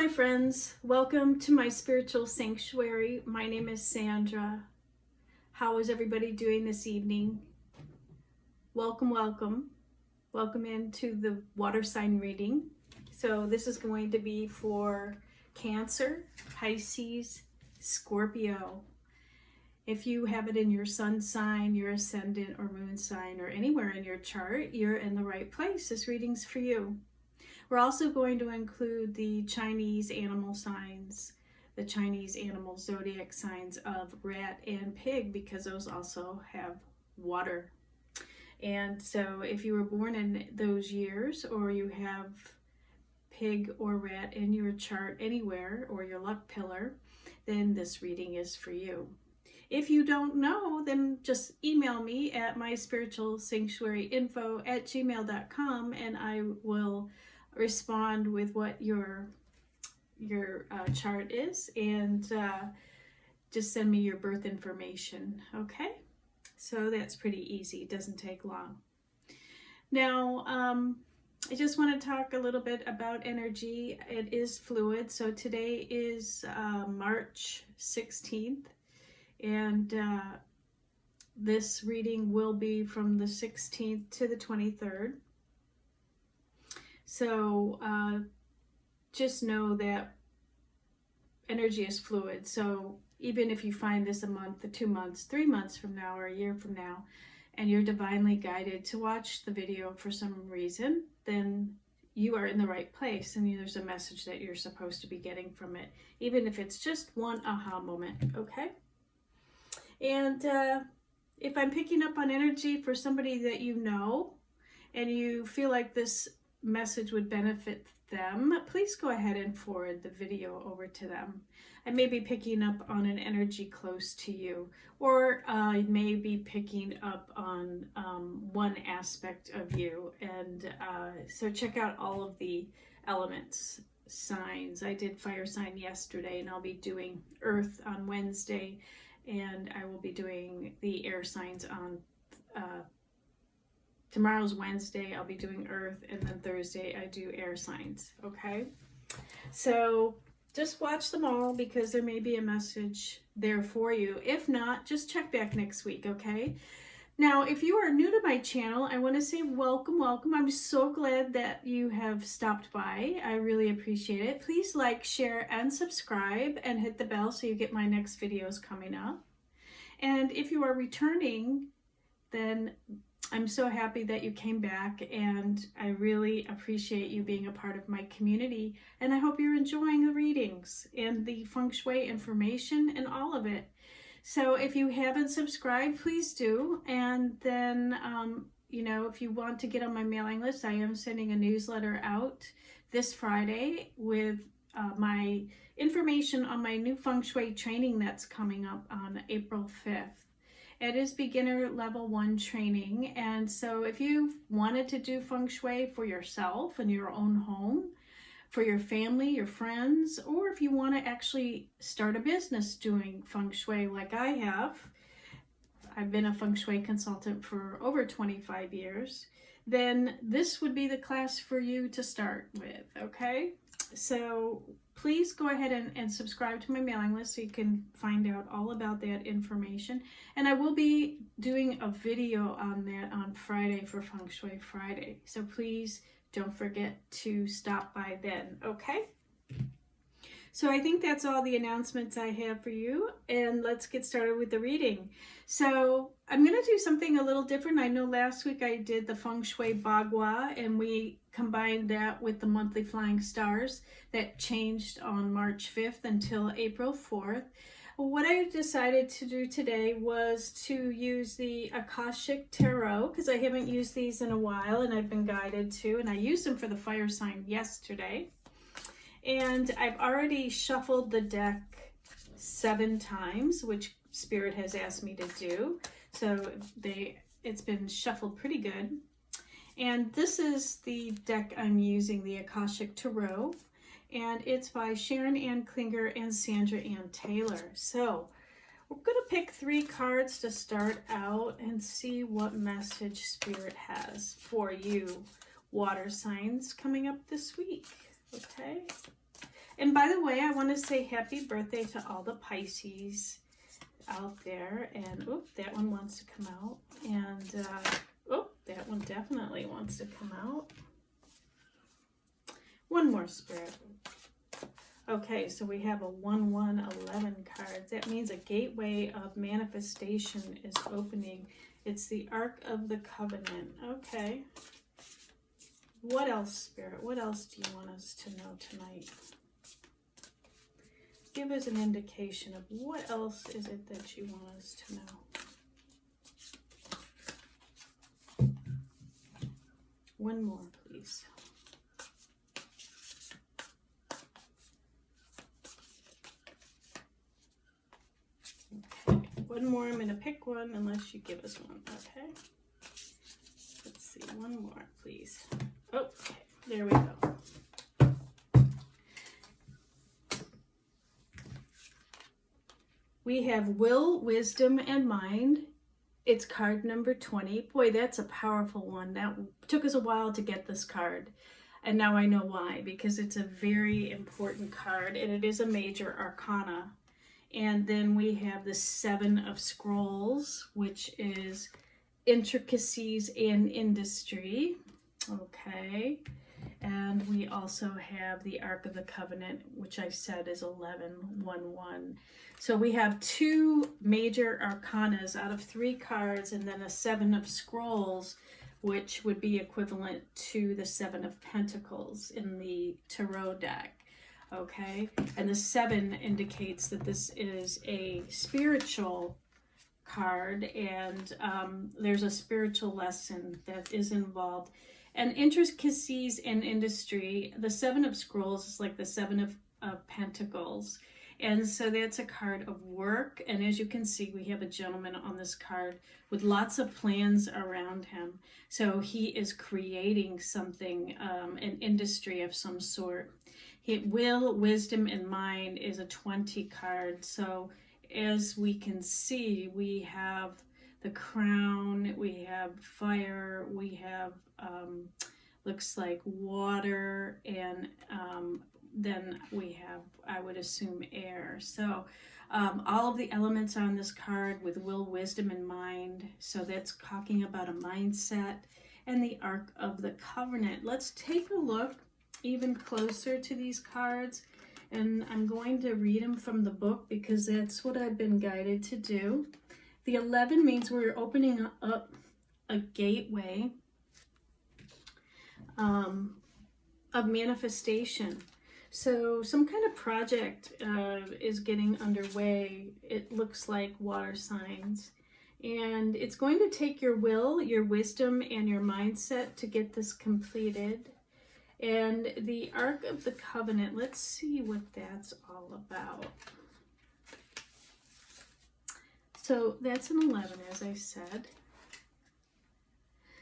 my friends, welcome to my spiritual sanctuary. My name is Sandra. How is everybody doing this evening? Welcome, welcome. Welcome into the water sign reading. So this is going to be for Cancer, Pisces, Scorpio. If you have it in your sun sign, your ascendant or moon sign, or anywhere in your chart, you're in the right place. This reading's for you. We're also going to include the Chinese animal signs, the Chinese animal zodiac signs of rat and pig, because those also have water. And so if you were born in those years, or you have pig or rat in your chart anywhere, or your luck pillar, then this reading is for you. If you don't know, then just email me at myspiritualsanctuaryinfo@gmail.com and I will respond with what your chart is, and just send me your birth information. Okay, so that's pretty easy. It doesn't take long. Now I just want to talk a little bit about energy. It is fluid. So today is March 16th, and this reading will be from the 16th to the 23rd. So just know that energy is fluid. So even if you find this a month, 2 months, 3 months from now, or a year from now, and you're divinely guided to watch the video for some reason, then you are in the right place, and there's a message that you're supposed to be getting from it, even if it's just one aha moment, okay? And if I'm picking up on energy for somebody that you know, and you feel like this message would benefit them, please go ahead and forward the video over to them. I may be picking up on an energy close to you, or I may be picking up on one aspect of you. And so check out all of the elements, signs. I did fire sign yesterday, and I'll be doing earth on Wednesday, and I will be doing the air signs on tomorrow's Wednesday. I'll be doing earth, and then Thursday I do air signs, okay? So just watch them all, because there may be a message there for you. If not, just check back next week, okay? Now, if you are new to my channel, I want to say welcome, welcome. I'm so glad that you have stopped by. I really appreciate it. Please like, share, and subscribe, and hit the bell so you get my next videos coming up. And if you are returning, then I'm so happy that you came back, and I really appreciate you being a part of my community, and I hope you're enjoying the readings and the Feng Shui information and all of it. So if you haven't subscribed, please do. And then, if you want to get on my mailing list, I am sending a newsletter out this Friday with my information on my new Feng Shui training that's coming up on April 5th. It is beginner level 1 training, and so if you've wanted to do Feng Shui for yourself in your own home, for your family, your friends, or if you want to actually start a business doing Feng Shui like I have, I've been a Feng Shui consultant for over 25 years, then this would be the class for you to start with, okay? So please go ahead and subscribe to my mailing list so you can find out all about that information. And I will be doing a video on that on Friday for Feng Shui Friday. So please don't forget to stop by then, okay? So I think that's all the announcements I have for you, and let's get started with the reading. So I'm going to do something a little different. I know last week I did the Feng Shui Bagua, and we combined that with the monthly flying stars that changed on March 5th until April 4th. What I decided to do today was to use the Akashic Tarot, because I haven't used these in a while, and I've been guided to, and I used them for the fire sign yesterday. And I've already shuffled the deck 7 times, which Spirit has asked me to do. So it's been shuffled pretty good. And this is the deck I'm using, the Akashic Tarot. And it's by Sharon Ann Klinger and Sandra Ann Taylor. So we're going to pick 3 cards to start out and see what message Spirit has for you, water signs, coming up this week. Okay? And by the way, I want to say happy birthday to all the Pisces out there. And, oh, that one wants to come out. And, oh, that one definitely wants to come out. One more, Spirit. Okay, so we have a 1-1-11 card. That means a gateway of manifestation is opening. It's the Ark of the Covenant. Okay. What else, Spirit? What else do you want us to know tonight? Give us an indication of what else is it that you want us to know. One more, please. Okay, one more. I'm going to pick one unless you give us one. Okay. Let's see. One more, please. Okay, there we go. We have will, wisdom, and mind. It's card number 20. Boy, that's a powerful one. That took us a while to get this card. And now I know why, because it's a very important card and it is a major arcana. And then we have the 7 of Scrolls, which is intricacies in industry. Okay. And we also have the Ark of the Covenant, which I said is 11-1-1. So we have 2 major arcanas out of 3 cards, and then a 7 of Scrolls, which would be equivalent to the 7 of Pentacles in the Tarot deck. Okay, and the 7 indicates that this is a spiritual card, and there's a spiritual lesson that is involved. And intricacies in industry, the 7 of Scrolls is like the 7 of Pentacles. And so that's a card of work. And as you can see, we have a gentleman on this card with lots of plans around him. So he is creating something, an industry of some sort. Will, wisdom, and mind is a 20 card. So as we can see, we have the crown, we have fire, we have looks like water, and then we have, I would assume, air. So all of the elements on this card with will, wisdom, and mind. So that's talking about a mindset and the Ark of the Covenant. Let's take a look even closer to these cards, and I'm going to read them from the book because that's what I've been guided to do. The 11 means we're opening up a gateway of manifestation. So some kind of project is getting underway. It looks like water signs. And it's going to take your will, your wisdom, and your mindset to get this completed. And the Ark of the Covenant, let's see what that's all about. So that's an 11, as I said.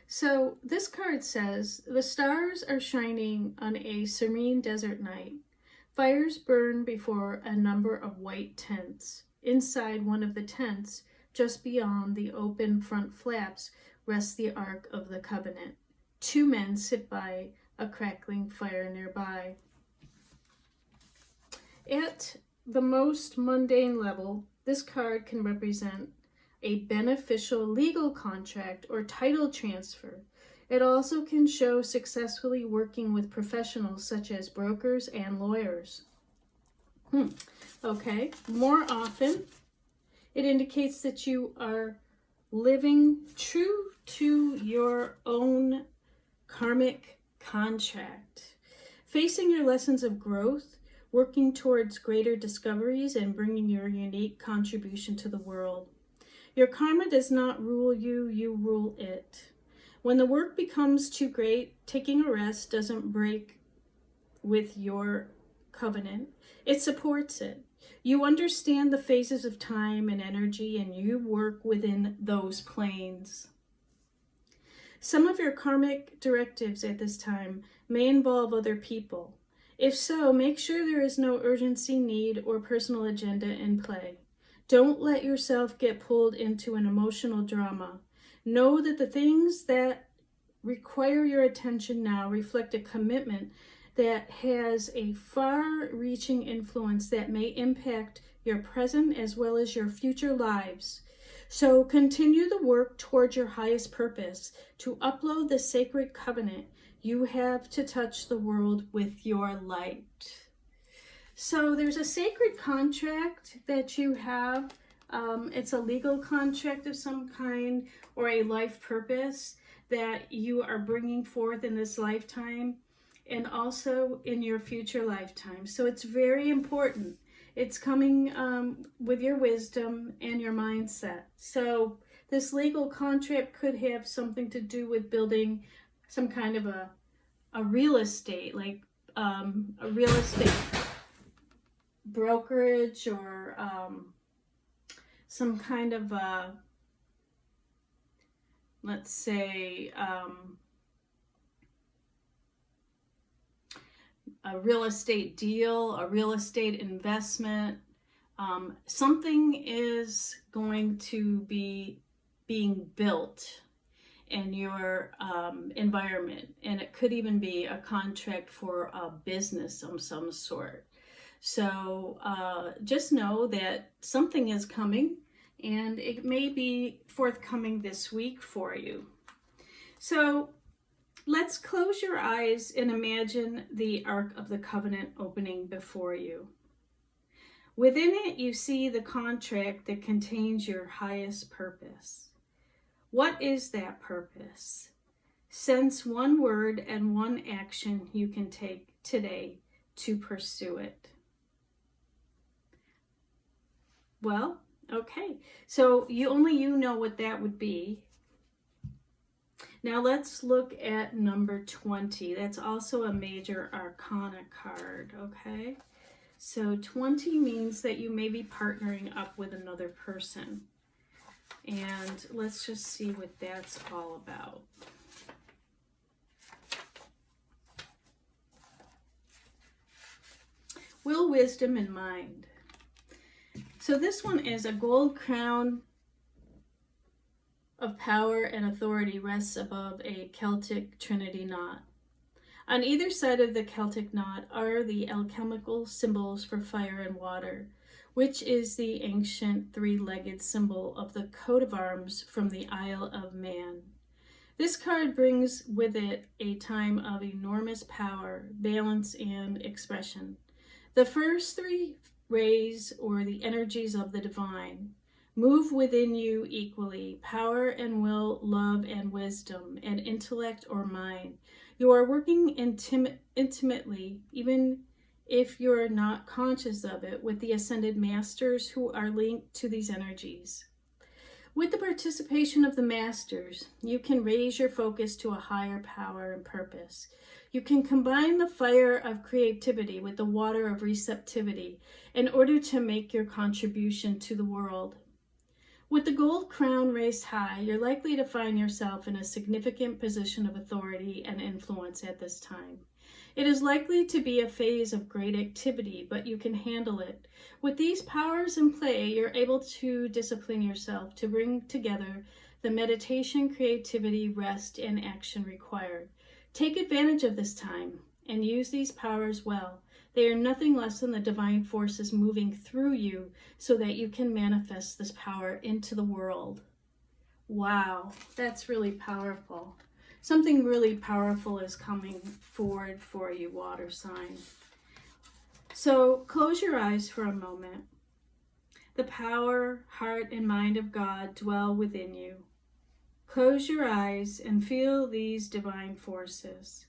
So this card says, the stars are shining on a serene desert night. Fires burn before a number of white tents. Inside one of the tents, just beyond the open front flaps, rests the Ark of the Covenant. 2 men sit by a crackling fire nearby. At the most mundane level, this card can represent a beneficial legal contract or title transfer. It also can show successfully working with professionals such as brokers and lawyers. Okay, more often, it indicates that you are living true to your own karmic contract, facing your lessons of growth, working towards greater discoveries, and bringing your unique contribution to the world. Your karma does not rule you, you rule it. When the work becomes too great, taking a rest doesn't break with your covenant. It supports it. You understand the phases of time and energy, and you work within those planes. Some of your karmic directives at this time may involve other people. If so, make sure there is no urgency, need, or personal agenda in play. Don't let yourself get pulled into an emotional drama. Know that the things that require your attention now reflect a commitment that has a far-reaching influence that may impact your present as well as your future lives. So continue the work towards your highest purpose to upload the sacred covenant you have to touch the world with your light. So there's a sacred contract that you have. It's a legal contract of some kind or a life purpose that you are bringing forth in this lifetime and also in your future lifetime. So it's very important. It's coming with your wisdom and your mindset. So this legal contract could have something to do with building some kind of a real estate, like a real estate brokerage or some kind of let's say a real estate deal, a real estate investment. Something is going to be being built in your environment, and it could even be a contract for a business of some sort. So just know that something is coming, and it may be forthcoming this week for you. So let's close your eyes and imagine the Ark of the Covenant opening before you. Within it, you see the contract that contains your highest purpose. What is that purpose? Sense one word and one action you can take today to pursue it. Well, okay. So only you know what that would be. Now let's look at number 20. That's also a major arcana card, okay? So 20 means that you may be partnering up with another person. And let's just see what that's all about. Will, wisdom, and mind. So this one is a gold crown of power and authority rests above a Celtic trinity knot. On either side of the Celtic knot are the alchemical symbols for fire and water, which is the ancient three-legged symbol of the coat of arms from the Isle of Man. This card brings with it a time of enormous power, balance, and expression. The first three rays, or the energies of the divine, move within you equally: power and will, love and wisdom, and intellect or mind. You are working intimately, even if you're not conscious of it, with the ascended masters who are linked to these energies. With the participation of the masters, you can raise your focus to a higher power and purpose. You can combine the fire of creativity with the water of receptivity in order to make your contribution to the world. With the gold crown raised high, you're likely to find yourself in a significant position of authority and influence at this time. It is likely to be a phase of great activity, but you can handle it. With these powers in play, you're able to discipline yourself to bring together the meditation, creativity, rest, and action required. Take advantage of this time and use these powers well. They are nothing less than the divine forces moving through you so that you can manifest this power into the world. Wow, that's really powerful. Something really powerful is coming forward for you, water sign. So close your eyes for a moment. The power, heart, and mind of God dwell within you. Close your eyes and feel these divine forces.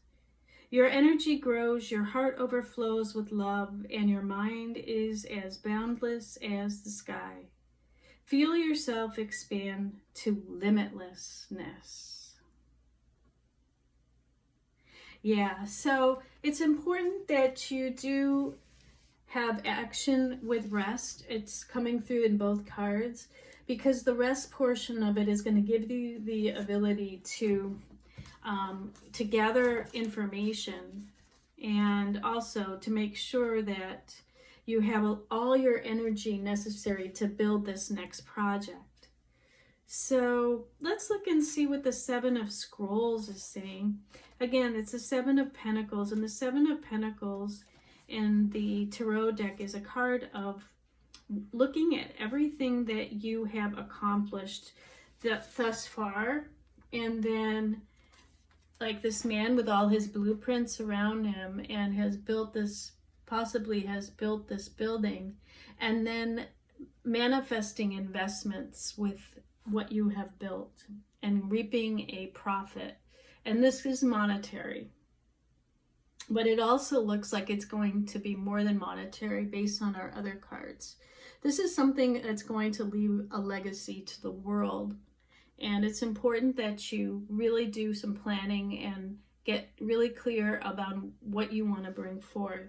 Your energy grows, your heart overflows with love, and your mind is as boundless as the sky. Feel yourself expand to limitlessness. Yeah, so it's important that you do have action with rest. It's coming through in both cards, because the rest portion of it is going to give you the ability to gather information, and also to make sure that you have all your energy necessary to build this next project. So let's look and see what the Seven of Scrolls is saying. Again, it's the Seven of Pentacles, and the Seven of Pentacles in the Tarot deck is a card of looking at everything that you have accomplished thus far, and then like this man with all his blueprints around him and has built this, possibly has built this building, and then manifesting investments with what you have built and reaping a profit. And this is monetary, but it also looks like it's going to be more than monetary based on our other cards. This is something that's going to leave a legacy to the world, and it's important that you really do some planning and get really clear about what you want to bring forth.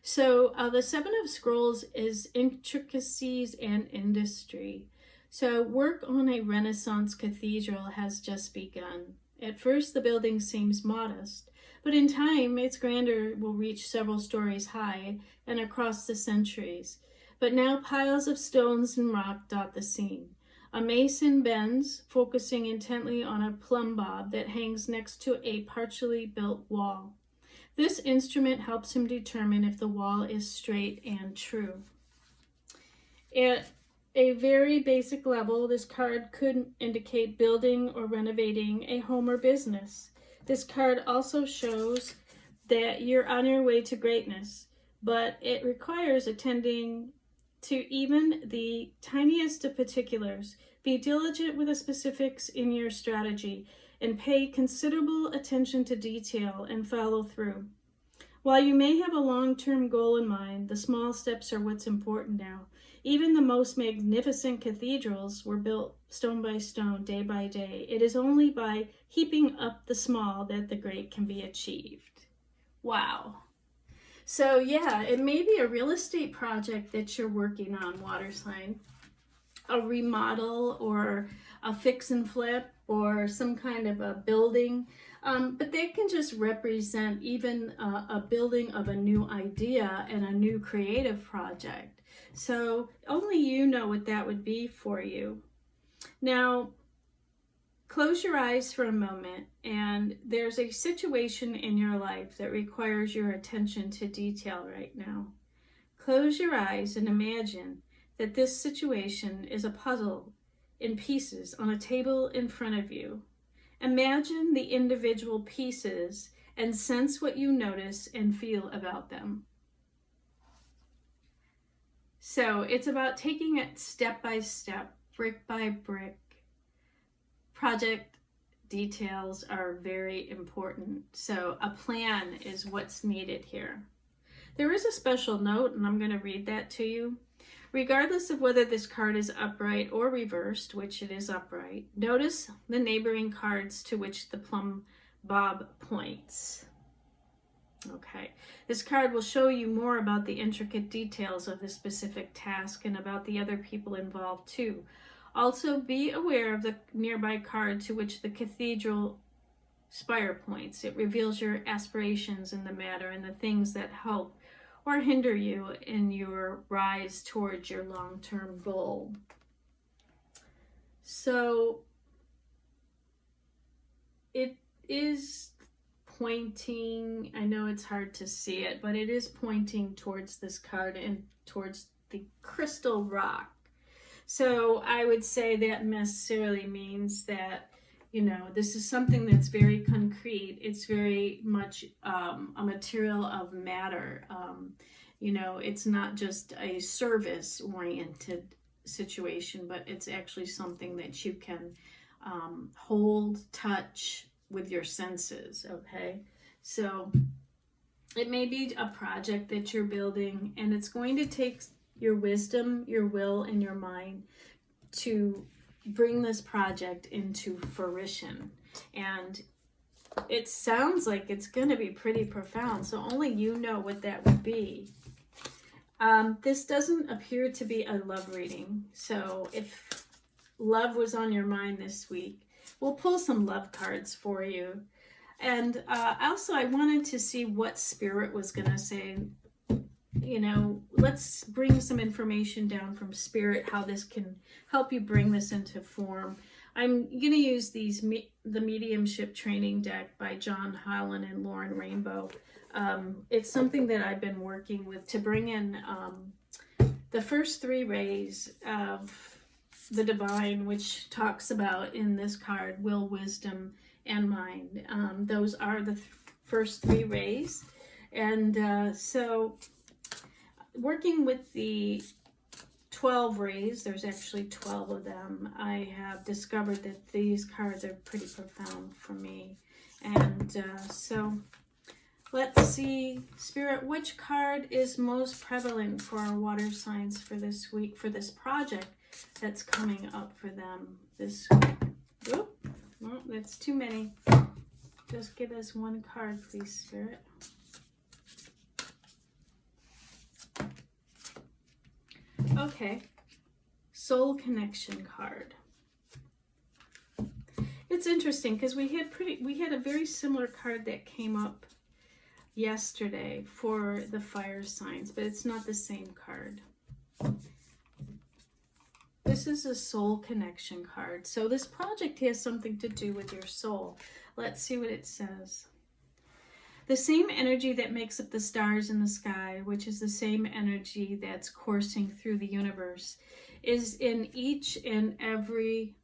So the Seven of Scrolls is intricacies and industry. So work on a Renaissance cathedral has just begun. At first, the building seems modest, but in time, its grandeur will reach several stories high and across the centuries. But now piles of stones and rock dot the scene. A mason bends, focusing intently on a plumb bob that hangs next to a partially built wall. This instrument helps him determine if the wall is straight and true. At a very basic level, this card could indicate building or renovating a home or business. This card also shows that you're on your way to greatness, but it requires attending to even the tiniest of particulars. Be diligent with the specifics in your strategy and pay considerable attention to detail and follow through. While you may have a long-term goal in mind, the small steps are what's important now. Even the most magnificent cathedrals were built stone by stone, day by day. It is only by heaping up the small that the great can be achieved. Wow. So yeah, it may be a real estate project that you're working on, water sign. A remodel or a fix and flip or some kind of a building. But they can just represent even a building of a new idea and a new creative project. So only you know what that would be for you. Now, close your eyes for a moment, and there's a situation in your life that requires your attention to detail right now. Close your eyes and imagine that this situation is a puzzle in pieces on a table in front of you. Imagine the individual pieces and sense what you notice and feel about them. So it's about taking it step by step, brick by brick. Project details are very important. So a plan is what's needed here. There is a special note, and I'm going to read that to you. Regardless of whether this card is upright or reversed, which it is upright, notice the neighboring cards to which the plumb bob points. Okay, this card will show you more about the intricate details of the specific task and about the other people involved too. Also, be aware of the nearby card to which the cathedral spire points. It reveals your aspirations in the matter and the things that help or hinder you in your rise towards your long-term goal. So it is pointing, I know it's hard to see it, but it is pointing towards this card and towards the crystal rock. So I would say that necessarily means that, you know, this is something that's very concrete. It's very much a material of matter. You know, it's not just a service-oriented situation, but it's actually something that you can hold, touch with your senses, okay? So it may be a project that you're building, and it's going to take your wisdom, your will, and your mind to bring this project into fruition. And it sounds like it's going to be pretty profound, so only you know what that would be. This doesn't appear to be a love reading, so if love was on your mind this week, we'll pull some love cards for you. And also I wanted to see what Spirit was going to say you know, let's bring some information down from Spirit, how this can help you bring this into form. I'm going to use the Mediumship Training Deck by John Holland and Lauren Rainbow. It's something that I've been working with to bring in the first 3 rays of the divine, which talks about in this card, will, wisdom, and mind. Those are the first 3 rays. And so working with the 12 rays, there's actually 12 of them, I have discovered that these cards are pretty profound for me. And so let's see, Spirit, which card is most prevalent for our water signs for this week, for this project that's coming up for them this week? Oop, well, that's too many. Just give us one card, please, Spirit. Okay, Soul Connection card. It's interesting because we had a very similar card that came up yesterday for the fire signs, but it's not the same card. This is a Soul Connection card. So this project has something to do with your soul. Let's see what it says. The same energy that makes up the stars in the sky, which is the same energy that's coursing through the universe, is in each and every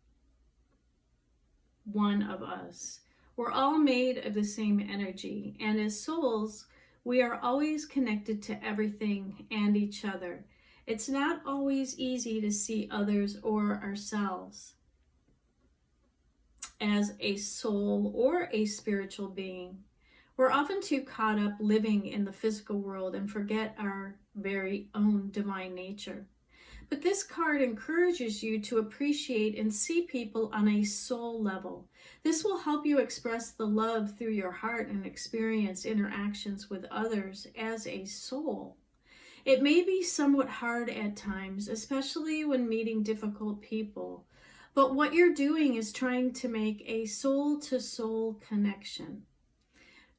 one of us. We're all made of the same energy, and as souls, we are always connected to everything and each other. It's not always easy to see others or ourselves as a soul or a spiritual being. We're often too caught up living in the physical world and forget our very own divine nature. But this card encourages you to appreciate and see people on a soul level. This will help you express the love through your heart and experience interactions with others as a soul. It may be somewhat hard at times, especially when meeting difficult people. But what you're doing is trying to make a soul-to-soul connection.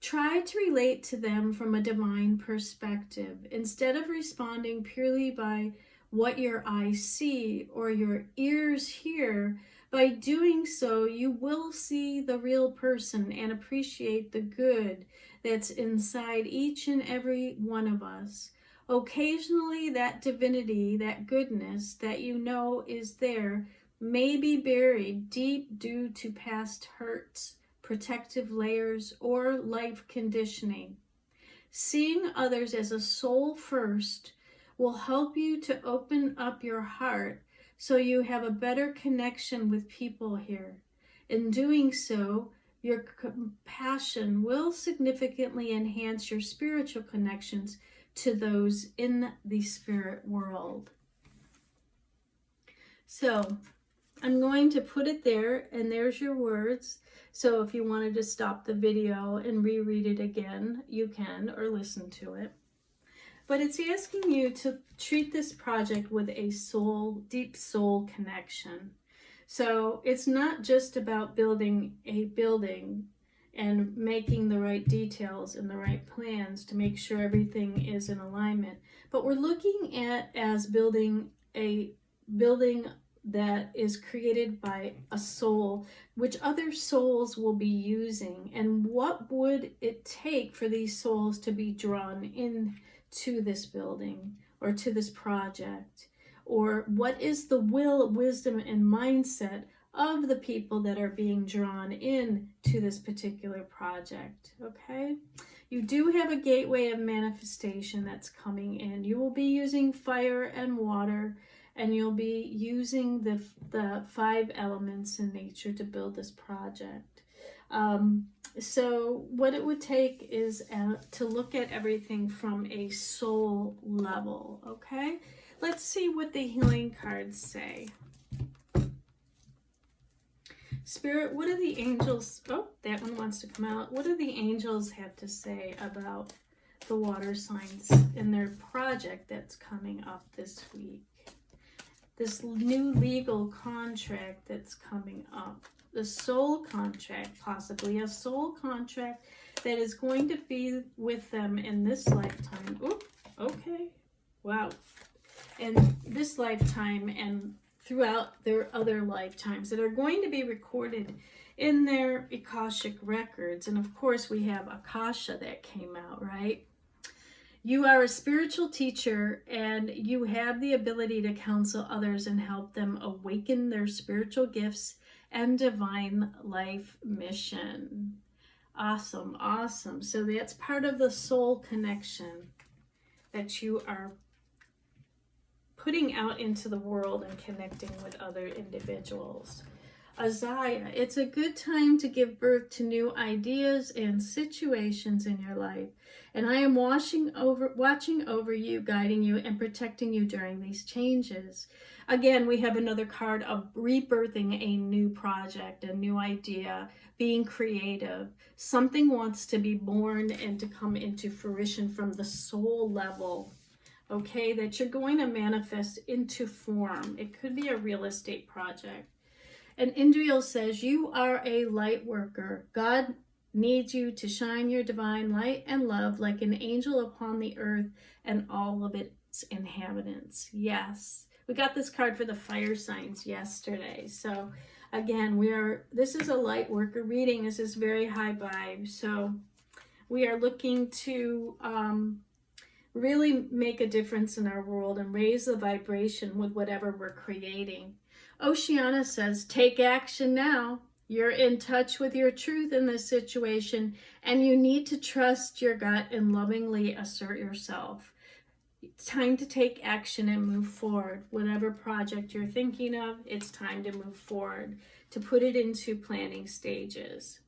Try to relate to them from a divine perspective instead of responding purely by what your eyes see or your ears hear. By doing so, you will see the real person and appreciate the good that's inside each and every one of us. Occasionally, that divinity, that goodness that you know is there, may be buried deep due to past hurts, protective layers, or life conditioning. Seeing others as a soul first will help you to open up your heart so you have a better connection with people here. In doing so, your compassion will significantly enhance your spiritual connections to those in the spirit world. So I'm going to put it there, and there's your words. So if you wanted to stop the video and reread it again, you can, or listen to it. But it's asking you to treat this project with a soul, deep soul connection. So it's not just about building a building and making the right details and the right plans to make sure everything is in alignment, but we're looking at as building a building that is created by a soul, which other souls will be using. And what would it take for these souls to be drawn in to this building or to this project? Or what is the will, wisdom, and mindset of the people that are being drawn in to this particular project? Okay, you do have a gateway of manifestation that's coming in. You will be using fire and water, and you'll be using the 5 elements in nature to build this project. So what it would take is to look at everything from a soul level, okay? Let's see what the healing cards say. Spirit, what do the angels... Oh, that one wants to come out. What do the angels have to say about the water signs in their project that's coming up this week? This new legal contract that's coming up. The soul contract, possibly a soul contract that is going to be with them in this lifetime. Oop, okay. Wow. In this lifetime and throughout their other lifetimes that are going to be recorded in their Akashic records. And of course, we have Akasha that came out, right? You are a spiritual teacher and you have the ability to counsel others and help them awaken their spiritual gifts and divine life mission. Awesome, awesome. So that's part of the soul connection that you are putting out into the world and connecting with other individuals. Azaya, it's a good time to give birth to new ideas and situations in your life. And I am watching over you, guiding you, and protecting you during these changes. Again, we have another card of rebirthing a new project, a new idea, being creative. Something wants to be born and to come into fruition from the soul level. Okay, that you're going to manifest into form. It could be a real estate project. And Indriel says, you are a light worker. God needs you to shine your divine light and love like an angel upon the earth and all of its inhabitants. Yes. We got this card for the fire signs yesterday. So again, this is a light worker reading. This is very high vibe. So we are looking to really make a difference in our world and raise the vibration with whatever we're creating. Oceana says, take action now. You're in touch with your truth in this situation, and you need to trust your gut and lovingly assert yourself. It's time to take action and move forward. Whatever project you're thinking of, it's time to move forward, to put it into planning stages.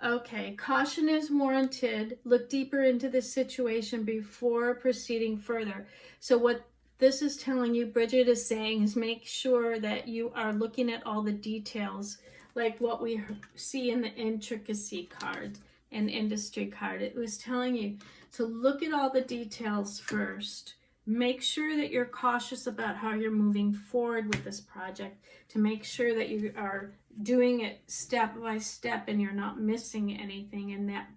Okay, caution is warranted. Look deeper into this situation before proceeding further. So what this is telling you, Bridget is saying, is make sure that you are looking at all the details, like what we see in the intricacy card and industry card. It was telling you to look at all the details first. Make sure that you're cautious about how you're moving forward with this project, to make sure that you are doing it step by step and you're not missing anything in that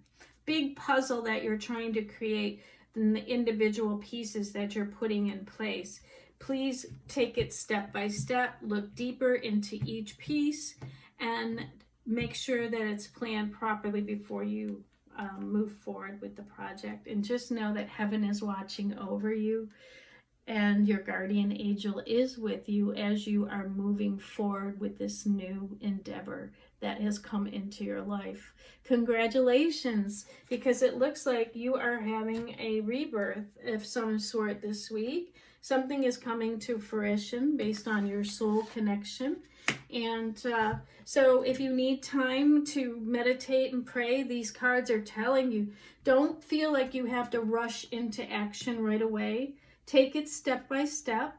big puzzle that you're trying to create, and the individual pieces that you're putting in place. Please take it step by step, look deeper into each piece, and make sure that it's planned properly before you move forward with the project. And just know that heaven is watching over you and your guardian angel is with you as you are moving forward with this new endeavor that has come into your life. Congratulations, because it looks like you are having a rebirth of some sort this week. Something is coming to fruition based on your soul connection. And so if you need time to meditate and pray, these cards are telling you, don't feel like you have to rush into action right away. Take it step by step.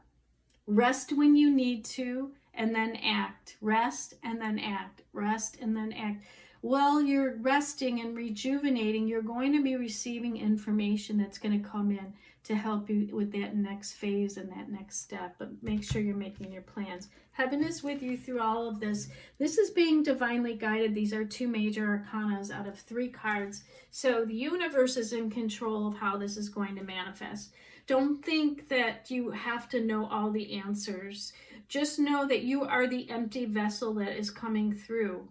Rest when you need to, and then act. Rest and then act. Rest and then act. While you're resting and rejuvenating, you're going to be receiving information that's going to come in to help you with that next phase and that next step. But make sure you're making your plans. Heaven is with you through all of this. This is being divinely guided. These are 2 major arcanas out of 3 cards. So the universe is in control of how this is going to manifest. Don't think that you have to know all the answers. Just know that you are the empty vessel that is coming through.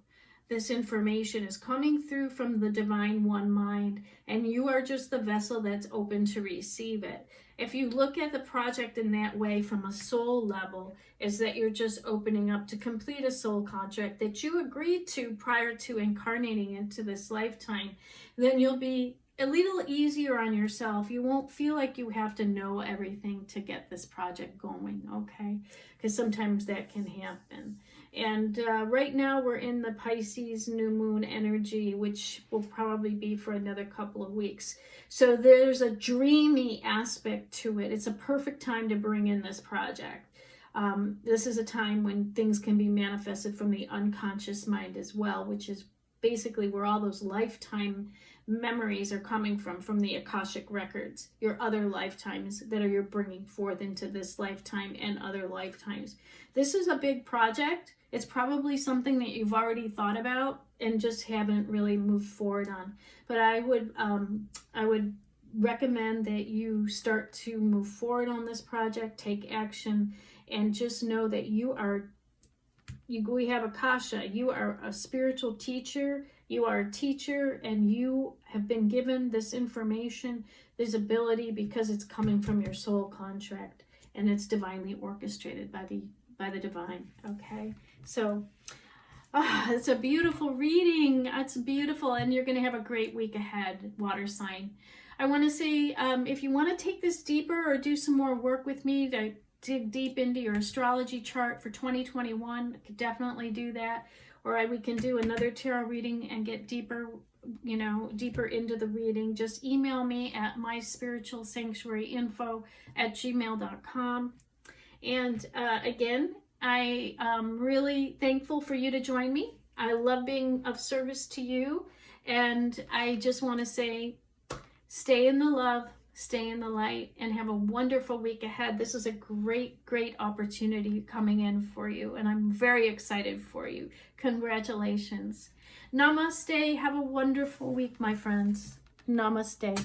This information is coming through from the divine one mind, and you are just the vessel that's open to receive it. If you look at the project in that way from a soul level, is that you're just opening up to complete a soul contract that you agreed to prior to incarnating into this lifetime, then you'll be a little easier on yourself. You won't feel like you have to know everything to get this project going, okay? Because sometimes that can happen. And right now we're in the Pisces new moon energy, which will probably be for another couple of weeks. So there's a dreamy aspect to it. It's a perfect time to bring in this project. This is a time when things can be manifested from the unconscious mind as well, which is basically where all those lifetime memories are coming from the Akashic records, your other lifetimes that you're bringing forth into this lifetime and other lifetimes. This is a big project. It's probably something that you've already thought about and just haven't really moved forward on. But I would recommend that you start to move forward on this project, take action, and just know that we have Akasha. You are a spiritual teacher. You are a teacher, and you have been given this information, this ability, because it's coming from your soul contract, and it's divinely orchestrated by the divine. Okay, so it's a beautiful reading. It's beautiful, and you're going to have a great week ahead, water sign. I want to say, if you want to take this deeper or do some more work with me to dig deep into your astrology chart for 2021, I could definitely do that. Or we can do another tarot reading and get deeper, deeper into the reading. Just email me at myspiritualsanctuaryinfo@gmail.com. And again, I am really thankful for you to join me. I love being of service to you. And I just want to say, stay in the love, stay in the light, and have a wonderful week ahead. This is a great, great opportunity coming in for you, and I'm very excited for you. Congratulations. Namaste. Have a wonderful week, my friends. Namaste.